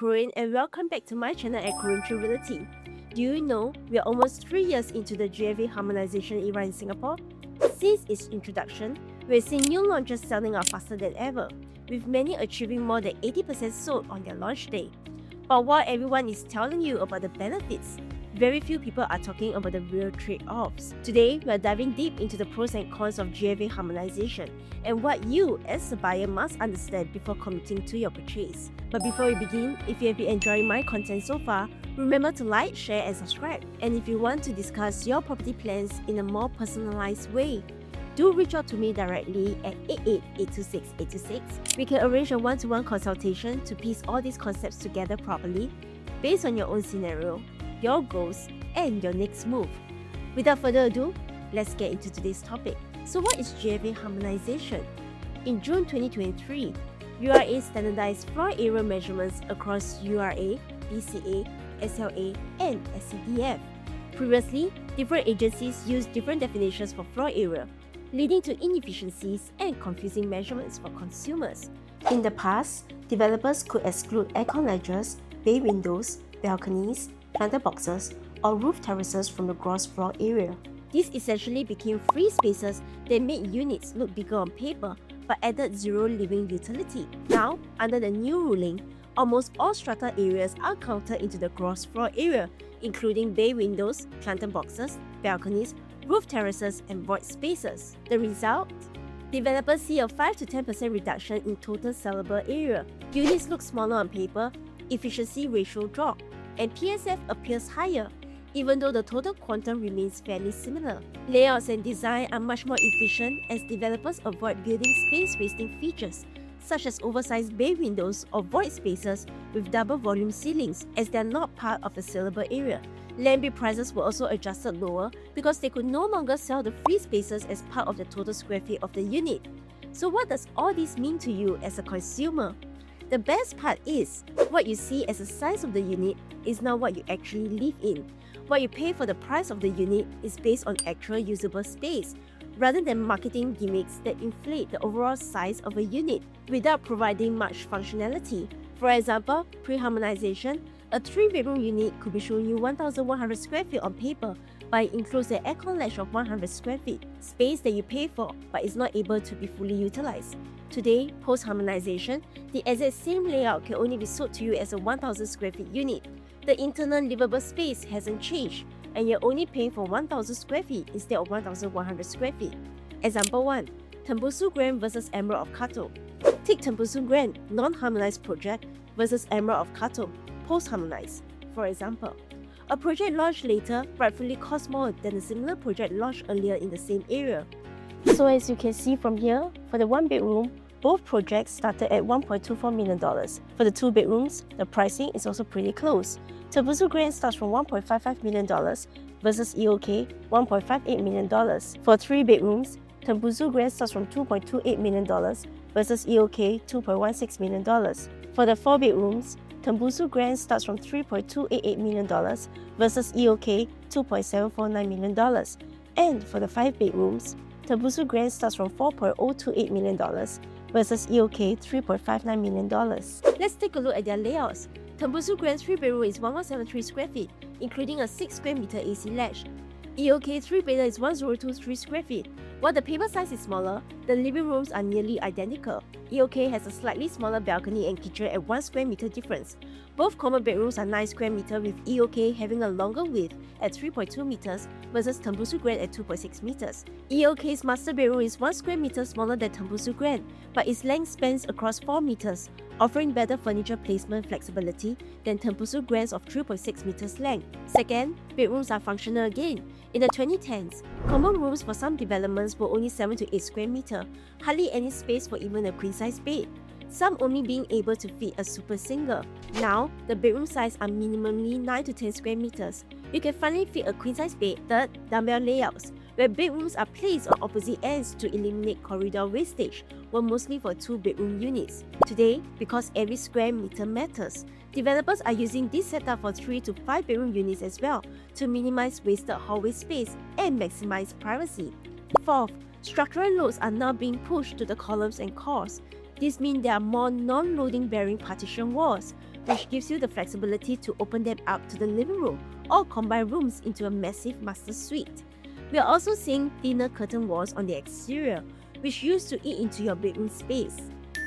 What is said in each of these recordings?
Corinne and welcome back to my channel at PineTree Realty. Do you know we are almost 3 years into the GFA Harmonisation era in Singapore? Since its introduction, we're seeing new launches selling out faster than ever, with many achieving more than 80% sold on their launch day. But while everyone is telling you about the benefits, very few people are talking about the real trade-offs. Today, we're diving deep into the pros and cons of GFA harmonization and what you, as a buyer, must understand before committing to your purchase. But before we begin, if you have been enjoying my content so far, remember to like, share and subscribe. And if you want to discuss your property plans in a more personalized way, do reach out to me directly at 88-826-826. We can arrange a one-to-one consultation to piece all these concepts together properly based on your own scenario, your goals, and your next move. Without further ado, let's get into today's topic. So what is GFA harmonization? In June 2023, URA standardized floor area measurements across URA, BCA, SLA, and SCDF. Previously, different agencies used different definitions for floor area, leading to inefficiencies and confusing measurements for consumers. In the past, developers could exclude aircon ledges, bay windows, balconies, planter boxes, or roof terraces from the gross floor area. These essentially became free spaces that made units look bigger on paper but added zero living utility. Now, under the new ruling, almost all strata areas are counted into the gross floor area, including bay windows, planter boxes, balconies, roof terraces, and void spaces. The result? Developers see a 5 to 10% reduction in total sellable area. Units look smaller on paper, efficiency ratio drop, and PSF appears higher, even though the total quantum remains fairly similar. Layouts and design are much more efficient as developers avoid building space-wasting features such as oversized bay windows or void spaces with double volume ceilings as they are not part of the sellable area. Land bid prices were also adjusted lower because they could no longer sell the free spaces as part of the total square feet of the unit. So what does all this mean to you as a consumer? The best part is, what you see as the size of the unit is now what you actually live in. What you pay for the price of the unit is based on actual usable space, rather than marketing gimmicks that inflate the overall size of a unit without providing much functionality. For example, pre-harmonization, a 3-bedroom unit could be showing you 1,100 square feet on paper, but it includes an aircon ledge of 100 square feet, space that you pay for but is not able to be fully utilized. Today, post-harmonization, the exact same layout can only be sold to you as a 1,000 square feet unit. The internal livable space hasn't changed, and you're only paying for 1,000 square feet instead of 1,100 square feet. Example 1. Tembusu Grand versus Emerald of Katong. Take Tembusu Grand non-harmonized project versus Emerald of Katong post-harmonized. For example, a project launched later rightfully costs more than a similar project launched earlier in the same area. So as you can see from here, for the 1-bedroom, both projects started at $1.24 million. For the 2 bedrooms, the pricing is also pretty close. Tembusu Grand starts from $1.55 million versus EOK $1.58 million. For 3 bedrooms, Tembusu Grand starts from $2.28 million versus EOK $2.16 million. For the 4 bedrooms, Tembusu Grand starts from $3.288 million versus EOK $2.749 million. And for the 5 bedrooms, Tembusu Grand starts from $4.028 million versus EOK $3.59 million. Let's take a look at their layouts. Tembusu Grand's 3-bedroom is 1173 square feet, including a 6 square meter AC ledge. EOK 3-bedder is 1023 square feet. While the paper size is smaller, the living rooms are nearly identical. EOK has a slightly smaller balcony and kitchen at 1 square meter difference. Both common bedrooms are 9 square meter with EOK having a longer width at 3.2 meters versus Tembusu Grand at 2.6 meters. EOK's master bedroom is 1 square meter smaller than Tembusu Grand, but its length spans across 4 meters, offering better furniture placement flexibility than Tembusu Grand's of 3.6 meters length. Second, bedrooms are functional again. In the 2010s, common rooms for some developments were only 7 to 8 square meter, hardly any space for even a queen-size bed, some only being able to fit a super single. Now, the bedroom size are minimally 9 to 10 square meters. You can finally fit a queen-size bed. Third, dumbbell layouts, where bedrooms are placed on opposite ends to eliminate corridor wastage, were mostly for 2-bedroom units. Today, because every square meter matters, developers are using this setup for 3 to 5-bedroom units as well to minimize wasted hallway space and maximize privacy. Fourth, structural loads are now being pushed to the columns and cores. This means there are more non-loading bearing partition walls, which gives you the flexibility to open them up to the living room or combine rooms into a massive master suite. We are also seeing thinner curtain walls on the exterior, which used to eat into your bedroom space.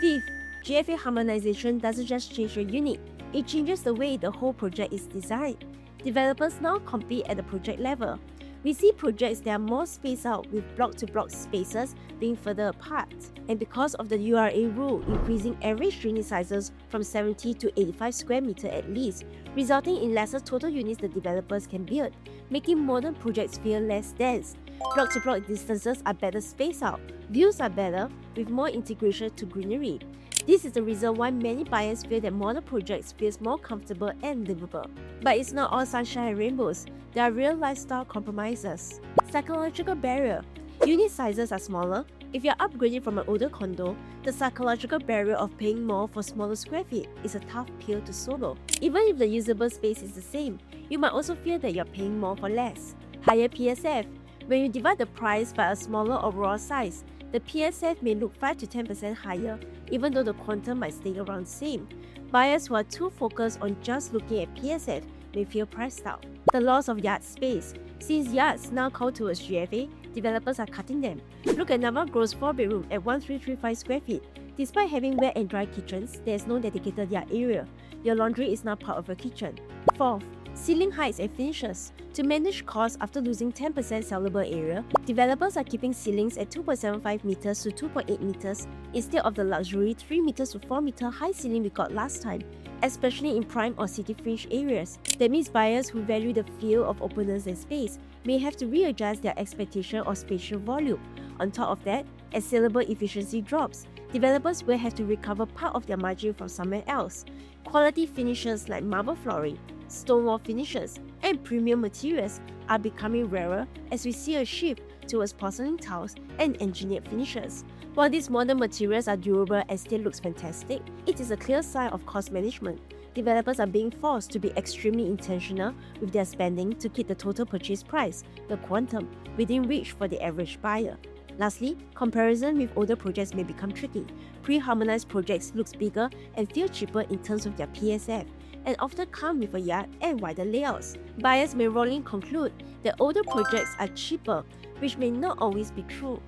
5th, GFA Harmonisation doesn't just change your unit, it changes the way the whole project is designed. Developers now compete at the project level. We see projects that are more spaced out with block-to-block spaces being further apart. And because of the URA rule increasing average unit sizes from 70 to 85 square meter at least, resulting in lesser total units the developers can build, making modern projects feel less dense. Block-to-block distances are better spaced out, views are better, with more integration to greenery. This is the reason why many buyers feel that modern projects feel more comfortable and livable. But it's not all sunshine and rainbows. There are real lifestyle compromises. Psychological barrier. Unit sizes are smaller. If you're upgrading from an older condo, the psychological barrier of paying more for smaller square feet is a tough pill to swallow. Even if the usable space is the same, you might also feel that you're paying more for less. Higher PSF. When you divide the price by a smaller overall size, the PSF may look 5 to 10% higher, even though the quantum might stay around the same. Buyers who are too focused on just looking at PSF may feel priced out. The loss of yard space. Since yards now call towards GFA, developers are cutting them. Look at Nava Grove's 4-bedroom at 1335 square feet. Despite having wet and dry kitchens, there is no dedicated yard area. Your laundry is now part of your kitchen. 4th, ceiling heights and finishes. To manage costs after losing 10% sellable area, developers are keeping ceilings at 2.75 meters to 2.8 meters instead of the luxury 3 meters to 4 meter high ceiling we got last time, especially in prime or city fringe areas. That means buyers who value the feel of openness and space may have to readjust their expectation of spatial volume. On top of that, as saleable efficiency drops, developers will have to recover part of their margin from somewhere else. Quality finishes like marble flooring, stonewall finishes, and premium materials are becoming rarer as we see a shift towards porcelain tiles and engineered finishes. While these modern materials are durable and still looks fantastic, it is a clear sign of cost management. Developers are being forced to be extremely intentional with their spending to keep the total purchase price, the quantum, within reach for the average buyer. Lastly, comparison with older projects may become tricky. Pre-harmonized projects look bigger and feel cheaper in terms of their PSF, and often come with a yard and wider layouts. Buyers may wrongly conclude that older projects are cheaper, which may not always be true.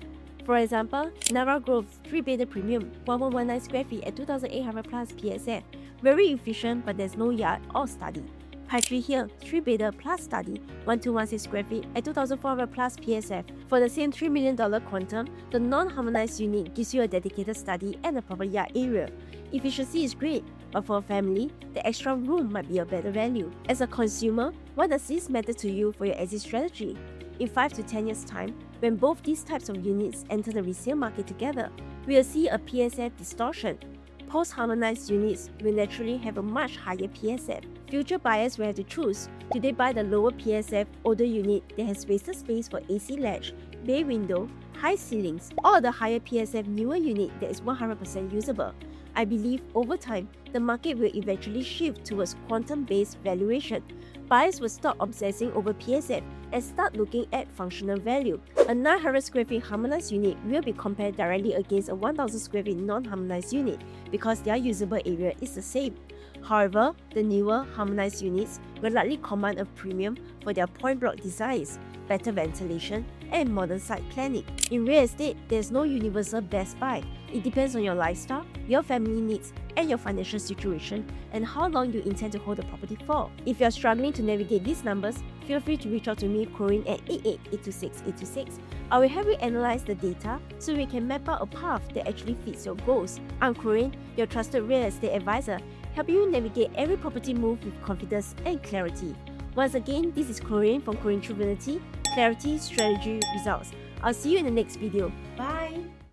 For example, Nava Grove 3-bedder premium, 1119 square feet at 2,800 plus PSF. Very efficient, but there's no yard or study. PineTree Hill 3-bedder plus study, 1216 square feet at 2,400 plus PSF. For the same $3 million quantum, the non-harmonized unit gives you a dedicated study and a proper yard area. Efficiency is great, but for a family, the extra room might be a better value. As a consumer, what does this matter to you for your exit strategy? In 5 to 10 years' time, when both these types of units enter the resale market together, we will see a PSF distortion. Post-harmonized units will naturally have a much higher PSF. Future buyers will have to choose: do they buy the lower PSF older unit that has wasted space for AC latch, bay window, high ceilings, or the higher PSF newer unit that is 100% usable? I believe over time, the market will eventually shift towards quantum-based valuation. Buyers will stop obsessing over PSF and start looking at functional value. A 900 square feet harmonized unit will be compared directly against a 1000 square feet non-harmonized unit because their usable area is the same. However, the newer harmonized units will likely command a premium for their point block designs, better ventilation, and modern site planning. In real estate, there's no universal best buy. It depends on your lifestyle, your family needs, and your financial situation, and how long you intend to hold the property for. If you're struggling to navigate these numbers, feel free to reach out to me, Corinne, at 88-826-826. I will help you analyze the data so we can map out a path that actually fits your goals. I'm Corinne, your trusted real estate advisor, helping you navigate every property move with confidence and clarity. Once again, this is Corinne from PineTree Realty. Clarity, strategy, results. I'll see you in the next video. Bye!